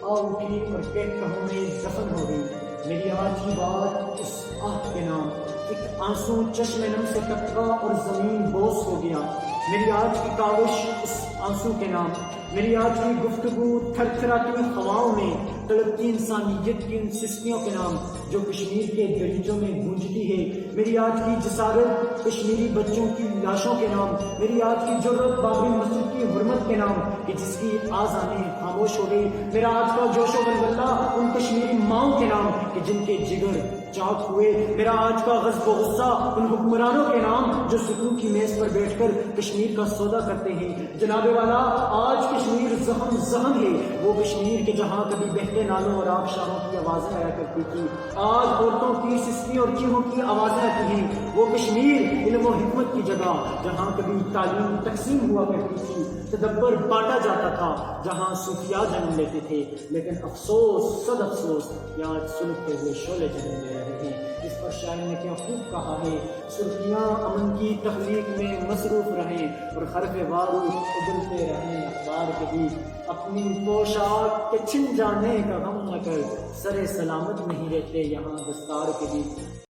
آ اٹھی اور کہوں میں دفن ہو گئی۔ میری آج کی بات اس آہ کے نام، ایک آنسو چشم نم سے ٹپکا اور زمین بوس ہو گیا۔ میری آج کی کاوش اس آنسو کے نام، میری آج کی گفتگو تھر تھراتی ہواؤں میں تڑپتی انسانیت کی ان سسکیوں کے نام جو کشمیر کے گلیچوں میں گونجتی ہے۔ میری آج کی جسارت کشمیری بچوں کی لاشوں کے نام، میری آج کی جرت بابری مسجد کی حرمت کے نام کہ جس کی آذانیں خاموش ہو گئی۔ میرا آج کا جوش و ولولہ ان کشمیری ماؤں کے نام کہ جن کے جگر چاک ہوئے۔ میرا آج کا غضب و غصہ ان حکمرانوں کے نام جو سکوں کی میز پر بیٹھ کر کشمیر کا سودا کرتے ہیں۔ جناب والا، آج کشمیر زخم زخم ہے، وہ کشمیر کے جہاں کبھی بہتے نالوں اور آبشاروں کی آوازیں آیا کرتی تھی، آج عورتوں کی سسکیوں اور چیخوں کی آوازیں آتی ہیں۔ وہ کشمیر علم و حکمت کی جگہ جہاں کبھی تعلیم تقسیم ہوا کرتی تھی، تدبر بانٹا جاتا تھا، جہاں صوفیاء جنم لیتے تھے، لیکن افسوس صد افسوس کہ آج سلگتے ہوئے شعلے جنم لے رہے ہیں۔ اس پر شاعر نے کیا خوب کہا ہے، سرخیاں امن کی تخلیق میں مصروف رہیں اور حرف بارود اگلتے رہیں اخبار کے بھی، اپنی پوشاک کے چھن جانے کا غم نہ کر، سر سلامت نہیں رہتے یہاں دستار کے بھی۔